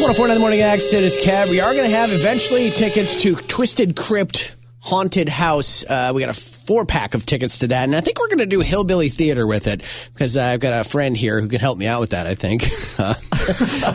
104 in the morning accent is Kev. We are going to have eventually tickets to Twisted Crypt Haunted House. We got a 4-pack of tickets to that, and I think we're going to do Hillbilly Theater with it because I've got a friend here who can help me out with that. I think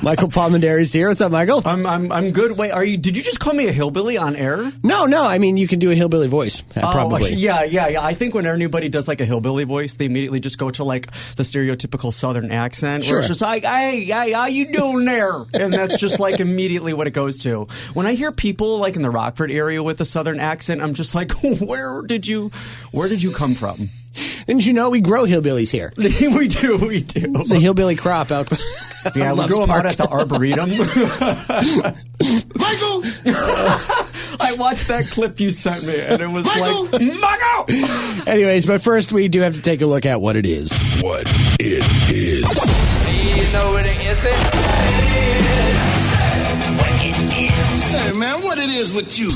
Michael Palmenderi's here. What's up, Michael? I'm good. Wait, did you just call me a hillbilly on air? No. I mean, you can do a hillbilly voice, probably. Yeah. I think when anybody does like a hillbilly voice, they immediately just go to like the stereotypical Southern accent, where it's just like, "Hey, how you doing there?" And that's just like immediately what it goes to. When I hear people like in the Rockford area with a Southern accent, I'm just like, where did you come from? Didn't you know we grow hillbillies here? We do. It's a hillbilly crop out. Yeah, we grow them out at the Arboretum. Michael! I watched that clip you sent me, and it was Michael! Anyways, but first we do have to take a look at what it is. What it is. You know what it isn't? What it is. Hey, man, what it is with you?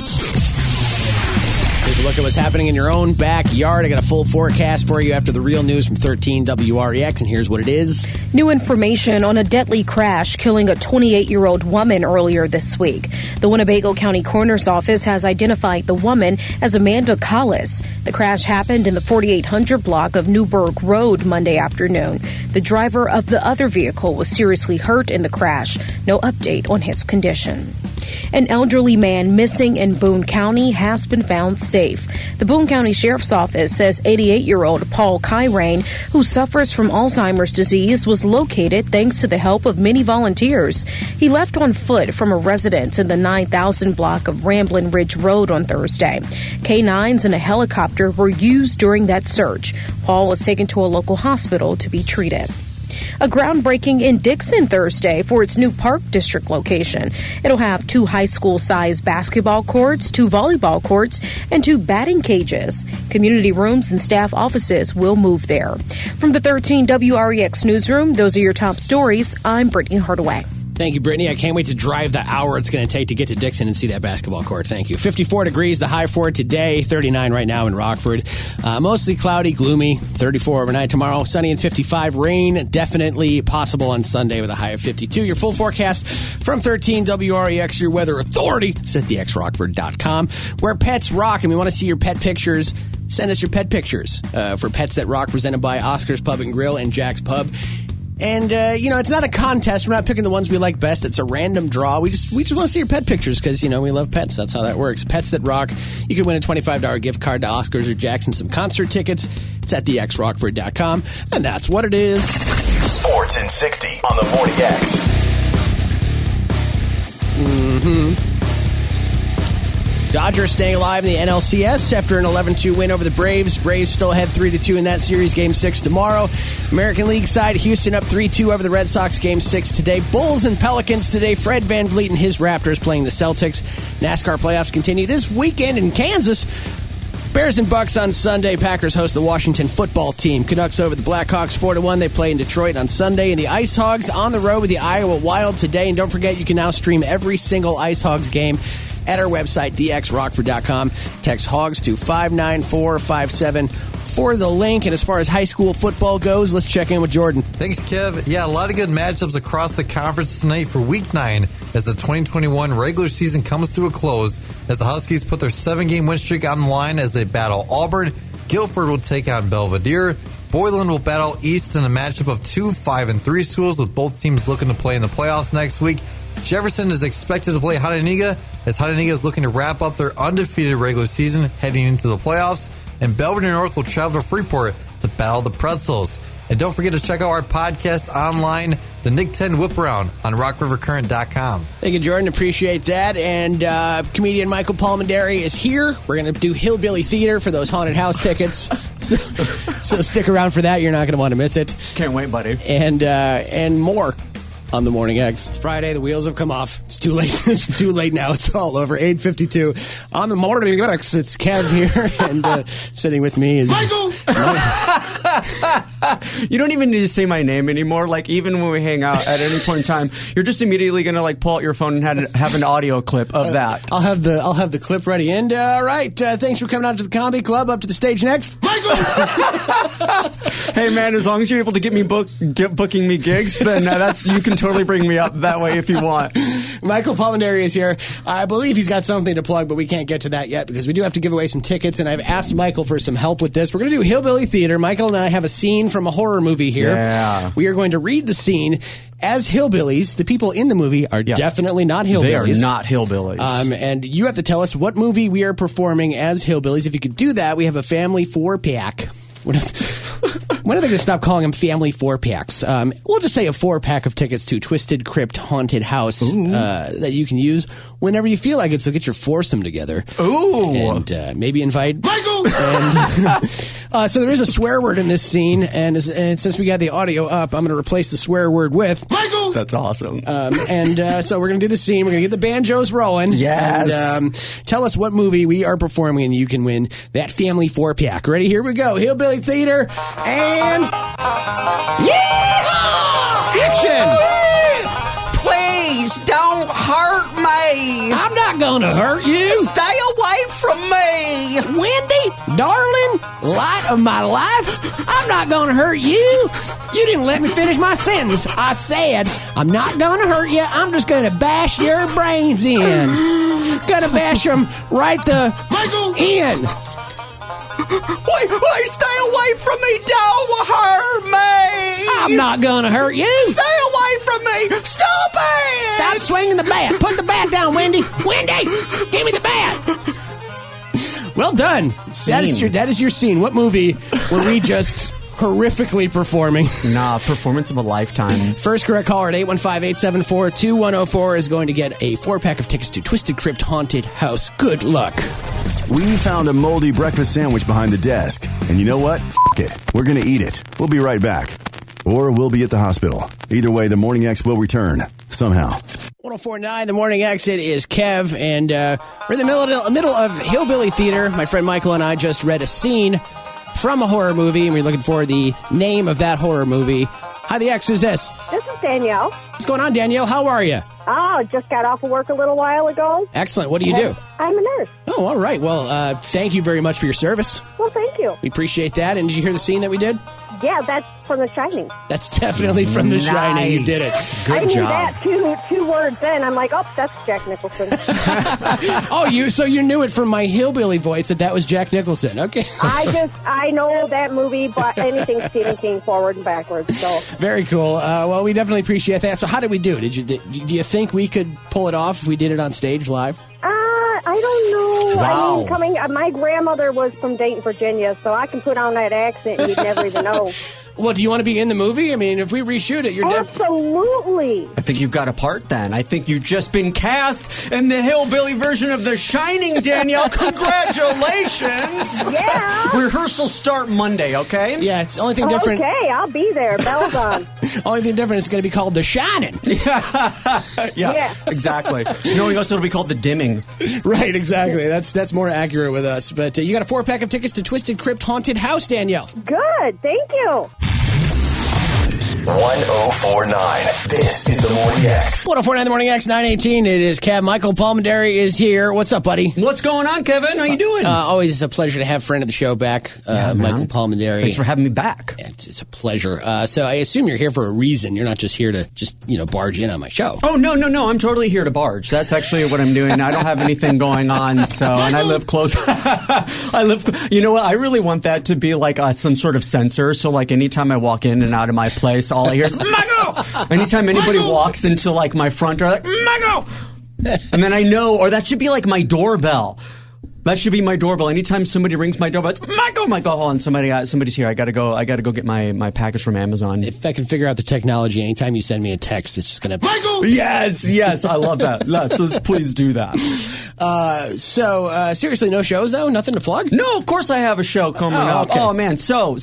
Take a look at what's happening in your own backyard. I got a full forecast for you after the real news from 13 WREX, and here's what it is. New information on a deadly crash killing a 28-year-old woman earlier this week. The Winnebago County Coroner's Office has identified the woman as Amanda Collis. The crash happened in the 4800 block of Newburgh Road Monday afternoon. The driver of the other vehicle was seriously hurt in the crash. No update on his condition. An elderly man missing in Boone County has been found safe. The Boone County Sheriff's Office says 88-year-old Paul Kyrane, who suffers from Alzheimer's disease, was located thanks to the help of many volunteers. He left on foot from a residence in the 9000 block of Ramblin' Ridge Road on Thursday. K-9s and a helicopter were used during that search. Paul was taken to a local hospital to be treated. A groundbreaking in Dixon Thursday for its new Park District location. It'll have 2 high school-sized basketball courts, 2 volleyball courts, and 2 batting cages. Community rooms and staff offices will move there. From the 13 WREX newsroom, those are your top stories. I'm Brittany Hardaway. Thank you, Brittany. I can't wait to drive the hour it's going to take to get to Dixon and see that basketball court. Thank you. 54 degrees, the high for today. 39 right now in Rockford. Mostly cloudy, gloomy. 34 overnight tomorrow. Sunny and 55. Rain definitely possible on Sunday with a high of 52. Your full forecast from 13 WREX, your weather authority. It's at thexrockford.com, where pets rock, and we want to see your pet pictures. Send us your pet pictures for Pets That Rock, presented by Oscar's Pub and Grill and Jack's Pub. And, it's not a contest. We're not picking the ones we like best. It's a random draw. We just want to see your pet pictures because, we love pets. That's how that works. Pets That Rock. You can win a $25 gift card to Oscars or Jack's and some concert tickets. It's at thexrockford.com. And that's what it is. Sports in 60 on the Morning X. Mm-hmm. Dodgers staying alive in the NLCS after an 11-2 win over the Braves. Braves still ahead 3-2 in that series. Game 6 tomorrow. American League side, Houston up 3-2 over the Red Sox. Game 6 today. Bulls and Pelicans today. Fred VanVleet and his Raptors playing the Celtics. NASCAR playoffs continue this weekend in Kansas. Bears and Bucks on Sunday. Packers host the Washington football team. Canucks over the Blackhawks 4-1. They play in Detroit on Sunday. And the Ice Hogs on the road with the Iowa Wild today. And don't forget, you can now stream every single Ice Hogs game at our website, dxrockford.com. Text HOGS to 59457 for the link. And as far as high school football goes, let's check in with Jordan. Thanks, Kev. Yeah, a lot of good matchups across the conference tonight for Week 9 as the 2021 regular season comes to a close, as the Huskies put their 7-game win streak on the line as they battle Auburn. Guilford will take on Belvedere. Boylan will battle East in a matchup of 2 5-3 schools, with both teams looking to play in the playoffs next week. Jefferson is expected to play Haudenosaunee, as Haudenosaunee is looking to wrap up their undefeated regular season heading into the playoffs. And Belvedere North will travel to Freeport to battle the Pretzels. And don't forget to check out our podcast online, the Nick 10 Whip Around on RockRiverCurrent.com. Thank you, Jordan. Appreciate that. And comedian Michael Palmenderi is here. We're going to do Hillbilly Theater for those haunted house tickets. So stick around for that. You're not going to want to miss it. Can't wait, buddy. And more on the Morning X. It's Friday. The wheels have come off. It's too late. It's too late now. It's all over. 8:52 on the Morning X. It's Kev here, and sitting with me is Michael. You don't even need to say my name anymore. Like, even when we hang out at any point in time, you're just immediately going to pull out your phone and have an audio clip of that. I'll have the clip ready. And all right, thanks for coming out to the Comedy Club. Up to the stage next, Michael. Hey man, as long as you're able to get me booking me gigs, then you can totally bring me up that way if you want. Michael Palmenderi is here. I believe he's got something to plug, but we can't get to that yet because we do have to give away some tickets, and I've asked Michael for some help with this. We're going to do Hillbilly Theater. Michael and I have a scene from a horror movie here. Yeah. We are going to read the scene as hillbillies. The people in the movie are definitely not hillbillies. They are not hillbillies. And you have to tell us what movie we are performing as hillbillies. If you could do that, we have a family 4-pack. When are they going to stop calling them family 4-packs? We'll just say a 4-pack of tickets to Twisted Crypt Haunted House that you can use whenever you feel like it. So get your foursome together. Ooh. And maybe invite Michael! And, so there is a swear word in this scene, and since we got the audio up, I'm going to replace the swear word with Michael! That's awesome. So we're going to do the scene. We're going to get the banjos rolling. Yes. And tell us what movie we are performing, and you can win that family 4-pack. Ready? Here we go. Hillbilly Theater, and action! Please don't hurt me. I'm not going to hurt you. Stay away from me. Wendy, darling, light of my life, I'm not going to hurt you. You didn't let me finish my sentence. I said, I'm not going to hurt you. I'm just going to bash your brains in. Going to bash them right the in. Wait, stay away from me. Don't hurt me. I'm not going to hurt you. Stay away from me. Stop it. Stop swinging the bat. Put the bat down, Wendy. Wendy, give me the bat. Well done. That is your scene. What movie were we just horrifically performing? Performance of a lifetime. First correct caller at 815-874-2104 is going to get a 4-pack of tickets to Twisted Crypt Haunted House. Good luck. We found a moldy breakfast sandwich behind the desk. And you know what? F*** it. We're going to eat it. We'll be right back. Or we'll be at the hospital. Either way, the Morning X will return. Somehow. 1049, the Morning Exit is Kev, and we're in the middle of Hillbilly Theater. My friend Michael and I just read a scene from a horror movie, and we're looking for the name of that horror movie. Hi, the X, who's this? This is Danielle. What's going on, Danielle? How are you? Oh, just got off of work a little while ago. Excellent. What do you do? I'm a nurse. Oh, all right. Well, thank you very much for your service. Well, thank you. We appreciate that. And did you hear the scene that we did? Yeah, that's from The Shining. That's definitely from The Shining. You did it. Good I knew job. that two words in. I'm like, oh, that's Jack Nicholson. So you knew it from my hillbilly voice that was Jack Nicholson. Okay. I know that movie, but anything Stephen King forward and backwards. So very cool. Well, we definitely appreciate that. So how did we do? Do you think we could pull it off if we did it on stage live? I don't know. Wow. I mean, my grandmother was from Dayton, Virginia, so I can put on that accent and you'd never even know. Well, do you want to be in the movie? I mean, if we reshoot it, you're Absolutely. I think you've got a part then. I think you've just been cast in the hillbilly version of The Shining, Danielle. Congratulations. Yeah. Rehearsals start Monday, okay? Yeah, it's the only thing different. Okay, I'll be there. Bells on. Only thing different is going to be called The Shining. Yeah, exactly. Knowing us, it'll be called The Dimming. Right, exactly. That's more accurate with us. But you got a 4-pack of tickets to Twisted Crypt Haunted House, Danielle. Good. Thank you. 1049. This is the Morning X. 1049 The Morning X, 918. It is Kev. Michael Palmenderi is here. What's up, buddy? What's going on, Kevin? How you doing? Always a pleasure to have friend of the show back, Michael Palmenderi. Thanks for having me back. Yeah, it's a pleasure. So I assume you're here for a reason. You're not just here to barge in on my show. Oh, no. I'm totally here to barge. That's actually what I'm doing. I don't have anything going on, and I live close. You know what? I really want that to be like some sort of sensor. So, like, anytime I walk in and out of my place, all I hear is, Michael! Anytime anybody walks into, like, my front door, like, Michael! And then I know, or that should be like my doorbell. That should be my doorbell. Anytime somebody rings my doorbell, it's Michael. I'm like, oh, hold on, somebody's here. I gotta go get my package from Amazon. If I can figure out the technology, anytime you send me a text, it's just gonna Michael! Yes, I love that. So please do that. Seriously, no shows though? Nothing to plug? No, of course I have a show coming up. Okay. Oh man, so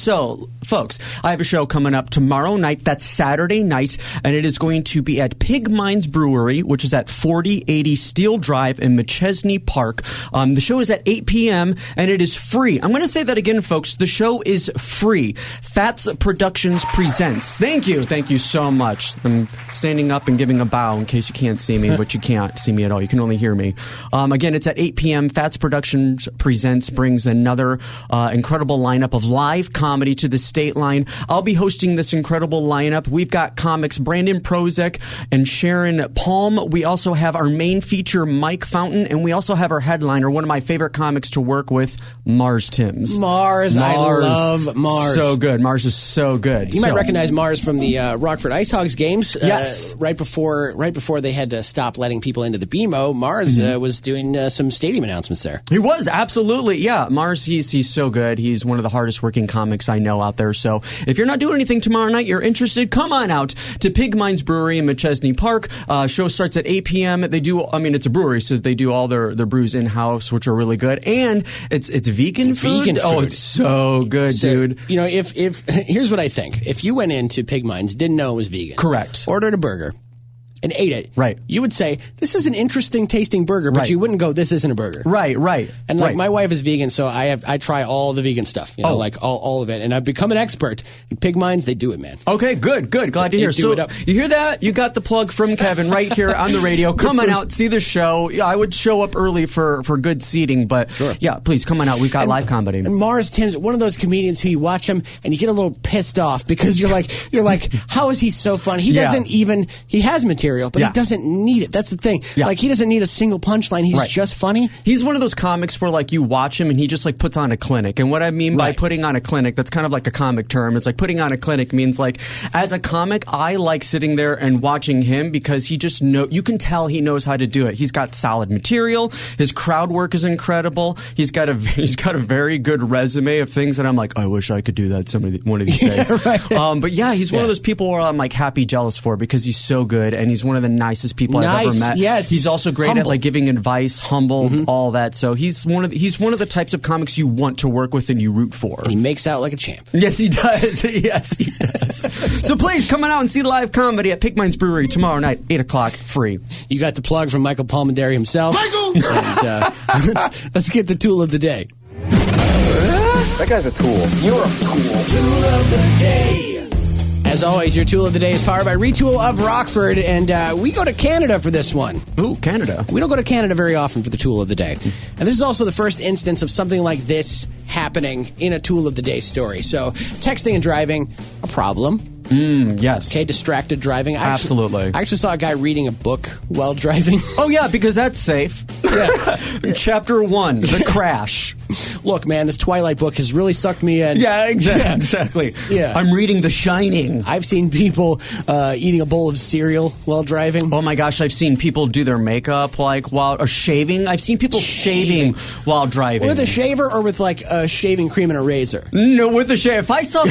folks, I have a show coming up tomorrow night. That's Saturday night, and it is going to be at Pig Mines Brewery, which is at 4080 Steel Drive in Machesney Park. The show is at 8 p.m. and it is free. I'm going to say that again, folks. The show is free. Fats Productions presents. Thank you so much. I'm standing up and giving a bow in case you can't see me, but you can't see me at all. You can only hear me. Again, it's at 8 p.m. Fats Productions Presents brings another incredible lineup of live comedy to the State Line. I'll be hosting this incredible lineup. We've got comics Brandon Prozek and Sharon Palm. We also have our main feature, Mike Fountain, and we also have our headliner, one of my favorite comics to work with, Mars Timms. Mars. I love Mars. So good. Mars is so good. You might recognize Mars from the Rockford Ice Hogs games. Yes. Right before they had to stop letting people into the BMO, Mars was doing some stadium announcements there. He was, absolutely. Yeah, Mars, he's so good. He's one of the hardest working comics I know out there. So if you're not doing anything tomorrow night, you're interested, come on out to Pig Minds Brewery in McChesney Park. Show starts at 8 p.m. It's a brewery, so they do all their brews in-house, which are really good. And it's vegan food. Vegan food. Oh, it's so good, dude. You know, if here's what I think. If you went into Pig Minds, didn't know it was vegan. Correct. Ordered a burger and ate it. Right. You would say, this is an interesting tasting burger, but you wouldn't go, this isn't a burger. Right. And like my wife is vegan, so I try all the vegan stuff, like all of it. And I've become an expert. In Pig Minds, they do it, man. Okay, good. Glad to hear. So you hear that? You got the plug from Kevin right here on the radio. Come on out, see the show. Yeah, I would show up early for good seating, but yeah, please come on out. We've got live comedy. And Mars Timms, one of those comedians who you watch him and you get a little pissed off because you're like, how is he so funny? He doesn't even, he has material, but he doesn't need it. That's the thing. Yeah. Like, he doesn't need a single punchline. He's just funny. He's one of those comics where, like, you watch him and he just, like, puts on a clinic. And what I mean by putting on a clinic, that's kind of like a comic term. It's like putting on a clinic means, like, as a comic, I like sitting there and watching him because he just you can tell he knows how to do it. He's got solid material. His crowd work is incredible. He's got a very good resume of things that I'm like, I wish I could do that one of these days. But yeah, he's one of those people where I'm, like, happy jealous for because he's so good and he's one of the nicest people I've ever met. Yes. He's also great at, like, giving advice, humble, all that. So he's one of the types of comics you want to work with and you root for. And he makes out like a champ. Yes, he does. Yes, he does. So please come on out and see live comedy at Pig Minds Brewery tomorrow night, 8 o'clock, free. You got the plug from Michael Palmenderi himself. Michael! And let's get the tool of the day. That guy's a tool. You're a tool. Tool of the day. As always, your tool of the day is powered by Retool of Rockford, and we go to Canada for this one. Ooh, Canada. We don't go to Canada very often for the tool of the day. And this is also the first instance of something like this happening in a tool of the day story. So, texting and driving, a problem. Yes. Okay, distracted driving. I actually saw a guy reading a book while driving. Oh, yeah, because that's safe. Yeah. Chapter 1, The Crash. Look, man, this Twilight book has really sucked me in. Yeah, exactly. Yeah. I'm reading The Shining. I've seen people eating a bowl of cereal while driving. Oh, my gosh, I've seen people do their makeup or shaving. I've seen people shaving while driving. With a shaver or with, like, a shaving cream and a razor? No, with a shave. If I saw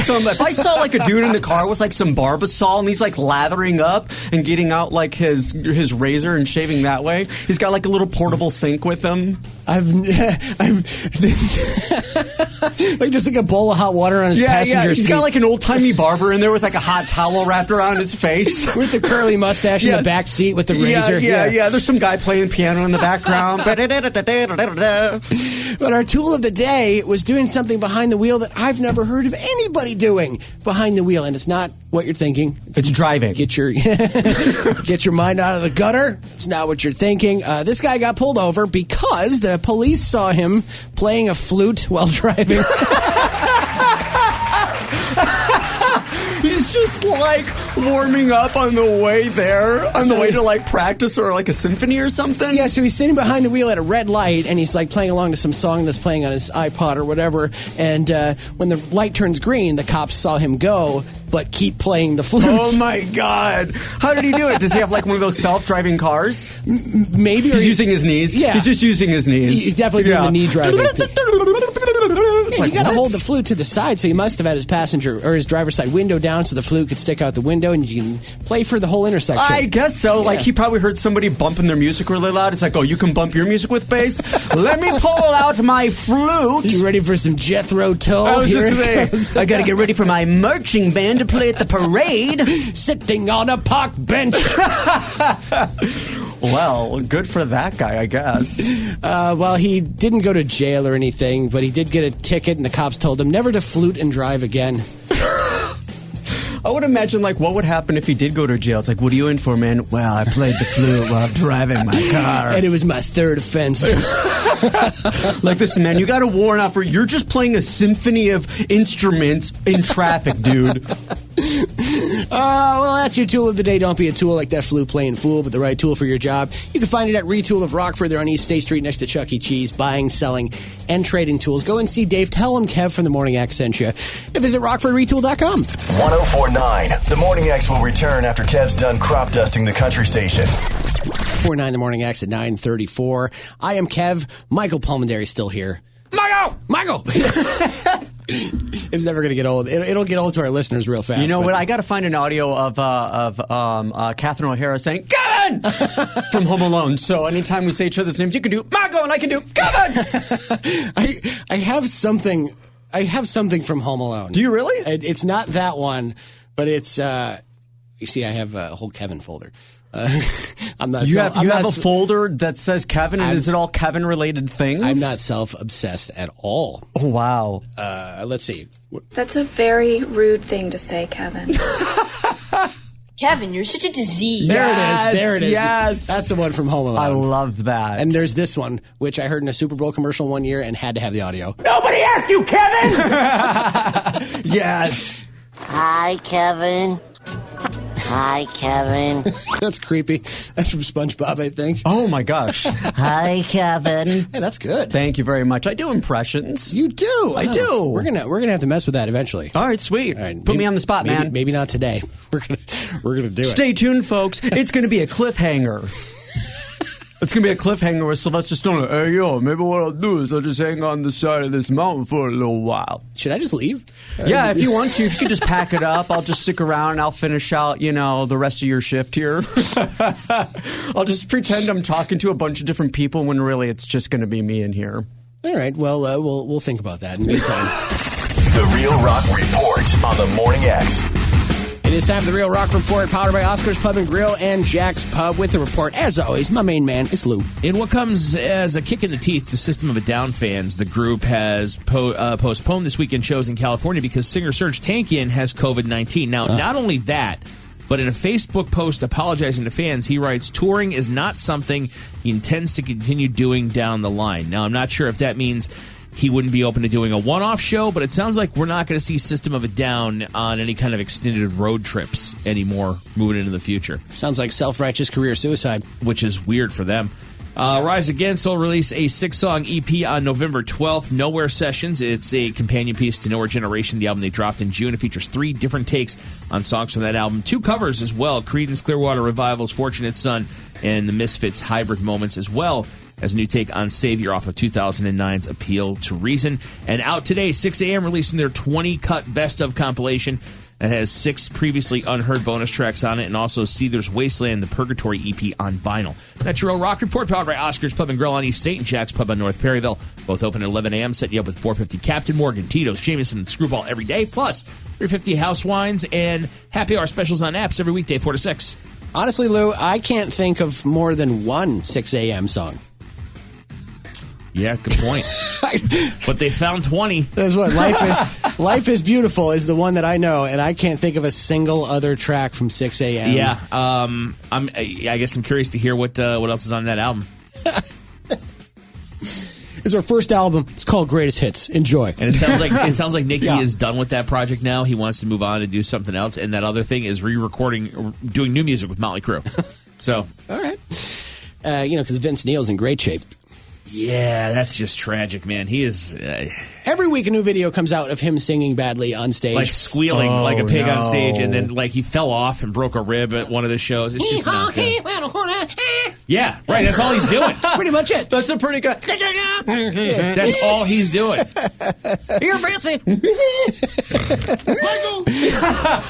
like a dude in the car with, like, some Barbasol and he's, like, lathering up and getting out, like, his razor and shaving that way. He's got, like, a little portable sink with him. I've like, just like a bowl of hot water on his passenger seat. He's got, like, an old-timey barber in there with, like, a hot towel wrapped around his face. With the curly mustache in the back seat with the razor. Yeah. There's some guy playing piano in the background. But our tool of the day was doing something behind the wheel that I've never heard of anybody doing behind the wheel. And it's not what you're thinking. It's driving. Get your mind out of the gutter. It's not what you're thinking. This guy got pulled over because the police saw him playing a flute while driving. He's just, like, warming up on the way there, the way to, like, practice or, like, a symphony or something. Yeah, so he's sitting behind the wheel at a red light, and he's, like, playing along to some song that's playing on his iPod or whatever, and when the light turns green, the cops saw him go, but keep playing the flute. Oh, my God. How did he do it? Does he have, like, one of those self-driving cars? Maybe. He's using his knees? Yeah. He's just using his knees. He's definitely doing the knee driving. Like, you got to hold the flute to the side, so he must have had his passenger or his driver's side window down so the flute could stick out the window and you can play for the whole intersection. I guess so. Yeah. Like, he probably heard somebody bumping their music really loud. It's like, oh, you can bump your music with bass? Let me pull out my flute. You ready for some Jethro Tull? I was just saying, I got to get ready for my marching band to play at the parade. Sitting on a park bench. Well, good for that guy, I guess. Well, he didn't go to jail or anything, but he did get a ticket, and the cops told him never to flute and drive again. I would imagine, like, what would happen if he did go to jail? It's like, what are you in for, man? Well, I played the flute while driving my car. And it was my third offense. Like, listen, man, you got a warrant out for you're just playing a symphony of instruments in traffic, dude. Well, that's your tool of the day. Don't be a tool like that flute playing fool, but the right tool for your job. You can find it at Retool of Rockford. They're on East State Street next to Chuck E. Cheese, buying, selling, and trading tools. Go and see Dave. Tell him Kev from the Morning X sent you. And visit rockfordretool.com. 104.9. The Morning X will return after Kev's done crop dusting the country station. 4-9 The Morning X at 9:34. I am Kev. Michael Palmenderi still here. Michael! It's never going to get old. It'll get old to our listeners real fast. You know what? I got to find an audio of Catherine O'Hara saying, Kevin! from Home Alone. So anytime we say each other's names, you can do Michael and I can do Kevin! I have something from Home Alone. Do you really? It's not that one, but it's, you see, I have a whole Kevin folder. I'm not. You have a folder that says Kevin, and is it all Kevin-related things? I'm not self-obsessed at all. Oh, wow. Let's see. That's a very rude thing to say, Kevin. Kevin, you're such a disease. There it is. Yes. That's the one from Home Alone. I love that. And there's this one, which I heard in a Super Bowl commercial one year and had to have the audio. Nobody asked you, Kevin! Yes. Hi, Kevin. Hi, Kevin. That's creepy. That's from SpongeBob, I think. Oh, my gosh. Hi, Kevin. Hey, that's good. Thank you very much. I do impressions. You do? I do. We're gonna have to mess with that eventually. All right, sweet. All right, Put me on the spot, man. Maybe not today. We're gonna do it. Stay tuned, folks. It's going to be a cliffhanger. It's going to be a cliffhanger with Sylvester Stallone. Hey, yo, maybe what I'll do is I'll just hang on the side of this mountain for a little while. Should I just leave? Yeah, if you want to. If you could just pack it up, I'll just stick around and I'll finish out, the rest of your shift here. I'll just pretend I'm talking to a bunch of different people when really it's just going to be me in here. All right, well, we'll think about that in the meantime. The Real Rock Report on the Morning X. It is time for the Real Rock Report, powered by Oscar's Pub and Grill and Jack's Pub. With the report, as always, my main man is Lou. In what comes as a kick in the teeth to System of a Down fans, the group has postponed this weekend shows in California because singer Serj Tankian has COVID-19. Now, not only that, but in a Facebook post apologizing to fans, he writes, touring is not something he intends to continue doing down the line. Now, I'm not sure if that means he wouldn't be open to doing a one-off show, but it sounds like we're not going to see System of a Down on any kind of extended road trips anymore moving into the future. Sounds like self-righteous career suicide. Which is weird for them. Rise Against will release a 6-song EP on November 12th, Nowhere Sessions. It's a companion piece to Nowhere Generation, the album they dropped in June. It features 3 different takes on songs from that album. 2 covers as well, Creedence Clearwater Revival's Fortunate Son and the Misfits' Hybrid Moments, as well as a new take on Savior off of 2009's Appeal to Reason. And out today, 6 a.m. releasing their 20-cut Best Of compilation that has 6 previously unheard bonus tracks on it, and also Seether's Wasteland, the Purgatory EP on vinyl. That's your Real Rock Report, powered by Oscar's Pub and Grill on East State and Jack's Pub on North Perryville. Both open at 11 a.m., setting you up with 450 Captain Morgan, Tito's, Jameson, and Screwball every day, plus 350 House Wines and happy hour specials on apps every weekday, 4 to 6. Honestly, Lou, I can't think of more than one 6 a.m. song. Yeah, good point. But they found 20. That's what Life is Beautiful is the one that I know, and I can't think of a single other track from 6 a.m. Yeah, I guess I'm curious to hear what else is on that album. It's our first album. It's called Greatest Hits. Enjoy. And it sounds like Nicky is done with that project now. He wants to move on and do something else. And that other thing is re-recording, doing new music with Motley Crue. So, all right, because Vince Neil's in great shape. Yeah, that's just tragic, man. He is... Every week a new video comes out of him singing badly on stage. Like squealing like a pig on stage, and then like he fell off and broke a rib at one of the shows. It's just not good. Yeah, right, that's all he's doing. Pretty much it. That's a pretty good... That's all he's doing. You're fancy.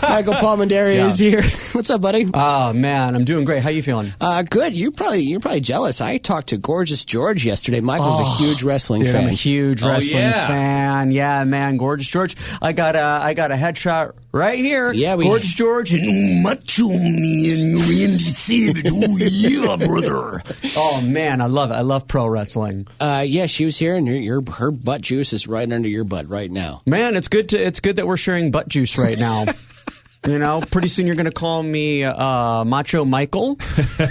Michael Palmenderi is here. What's up, buddy? Oh, man, I'm doing great. How you feeling? Good. You're probably jealous. I talked to Gorgeous George yesterday. Michael's a huge wrestling fan. I'm a huge wrestling fan. Yeah, man, Gorgeous George. I got a headshot right here. Yeah, Gorgeous George and Macho Man Randy Savage. Oh yeah, brother. Oh man, I love it. I love pro wrestling. Yeah, she was here, and her butt juice is right under your butt right now. Man, it's good that we're sharing butt juice right now. You know, pretty soon you're going to call me Macho Michael. I'm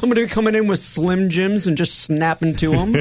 going to be coming in with Slim Jims and just snapping to them.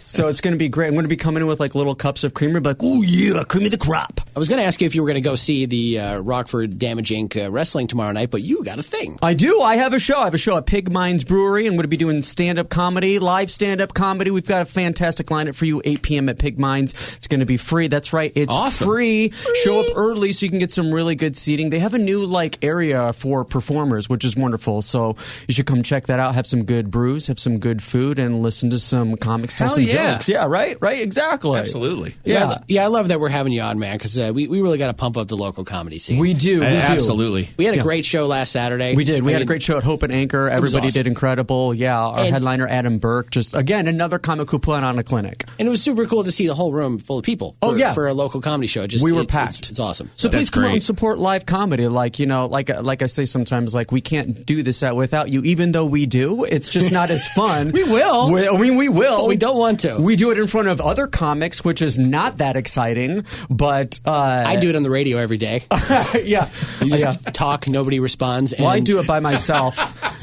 So it's going to be great. I'm going to be coming in with like little cups of creamer, like, oh yeah, cream of the crop. I was going to ask you if you were going to go see the Rockford Damage Inc. Wrestling tomorrow night, but you got a thing. I do. I have a show. I have a show at Pig Minds Brewery. I'm going to be doing stand-up comedy, live stand-up comedy. We've got a fantastic lineup for you, 8 p.m. at Pig Minds. It's going to be free. That's right. It's awesome. Free. Show up early so you can get some really good seating. They have a new like area for performers, which is wonderful. So you should come check that out. Have some good brews, have some good food, and listen to some comics tell some jokes. Yeah, right? Right, exactly. Absolutely. Yeah, I love that we're having you on, man, because we really got to pump up the local comedy scene. We do. Absolutely. We had a great show last Saturday. We did. We had a great show at Hope and Anchor. Everybody did incredible. Yeah, our headliner, Adam Burke, just, again, another comic who put on a clinic. And it was super cool to see the whole room full of people for a local comedy show. We were packed. It's awesome. So please come out and support live comedy. Like, you know, like I say sometimes, like, we can't do this without you, even though we do. It's just not as fun. We will. We will. But we don't want to. We do it in front of other comics, which is not that exciting. But I do it on the radio every day. Yeah. You just talk, nobody responds. Well, I do it by myself.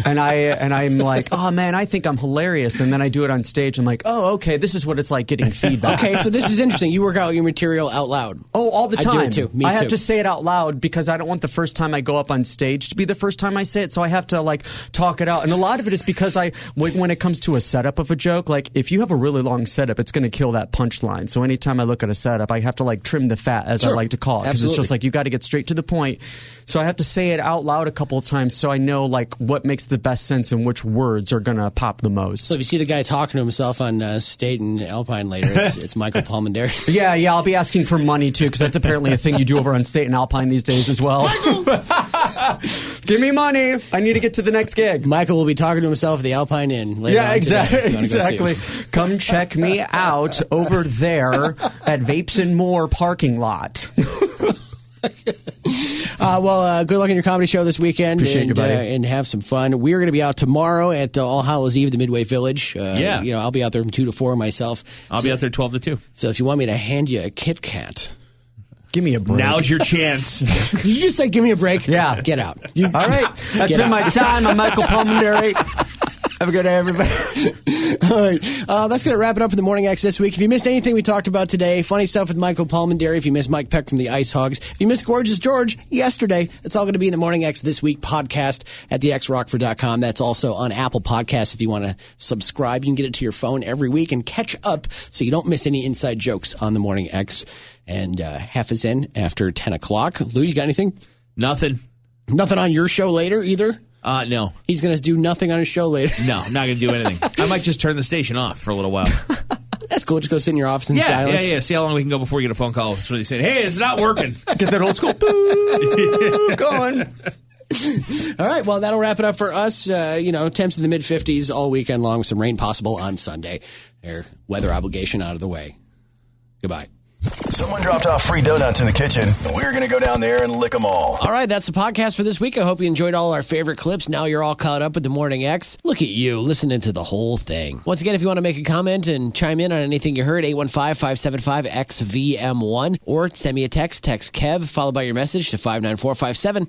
And I'm like, oh, man, I think I'm hilarious. And then I do it on stage. I'm like, oh, okay, this is what it's like getting feedback. Okay, so this is interesting. You work out your material out loud. Oh, all the time. I do it too. Me too. I have to say it out loud because I don't want the first time I go up on stage to be the first time I say it. So I have to like talk it out. And a lot of it is because when it comes to a setup of a joke, like if you have a really long setup, it's going to kill that punchline. So anytime I look at a setup, I have to like trim the fat, as I like to call it, because it's just like you got to get straight to the point. So I have to say it out loud a couple of times so I know like what makes the best sense and which words are going to pop the most. So if you see the guy talking to himself on State and Alpine later, it's Michael Palmenderi. Yeah, I'll be asking for money too, because that's apparently a thing you do over on State and Alpine these days as well. Give me money. I need to get to the next gig. Michael will be talking to himself at the Alpine Inn later on today. Exactly. Come check me out over there at Vapes and More parking lot. Good luck on your comedy show this weekend. Appreciate you, buddy. And have some fun. We're going to be out tomorrow at All Hallows Eve at the Midway Village. I'll be out there from 2 to 4 myself. I'll be out there 12 to 2. So if you want me to hand you a Kit Kat, give me a break. Now's your chance. Did you just say give me a break? Yeah. Get out. All right. That's been my time. I'm Michael Palmenderi. Have a good day, everybody. All right. That's going to wrap it up for the Morning X this week. If you missed anything we talked about today, funny stuff with Michael Palmenderi. If you missed Mike Peck from the Ice Hogs. If you missed Gorgeous George yesterday, it's all going to be in the Morning X This Week podcast at thexrockford.com. That's also on Apple Podcasts. If you want to subscribe, you can get it to your phone every week and catch up so you don't miss any inside jokes on the Morning X. And half is in after 10 o'clock. Lou, you got anything? Nothing. Nothing on your show later either? No. He's going to do nothing on his show later? No, not going to do anything. I might just turn the station off for a little while. That's cool. Just go sit in your office in silence. Yeah. See how long we can go before we get a phone call. Somebody saying, hey, it's not working. Get that old school going. All right. Well, that'll wrap it up for us. Temps in the mid-50s all weekend long with some rain possible on Sunday. Their weather obligation out of the way. Goodbye. Someone dropped off free donuts in the kitchen, and we're going to go down there and lick them all. All right, that's the podcast for this week. I hope you enjoyed all our favorite clips. Now you're all caught up with the Morning X. Look at you, listening to the whole thing. Once again, if you want to make a comment and chime in on anything you heard, 815-575-XVM1, or send me a text Kev, followed by your message to 59457.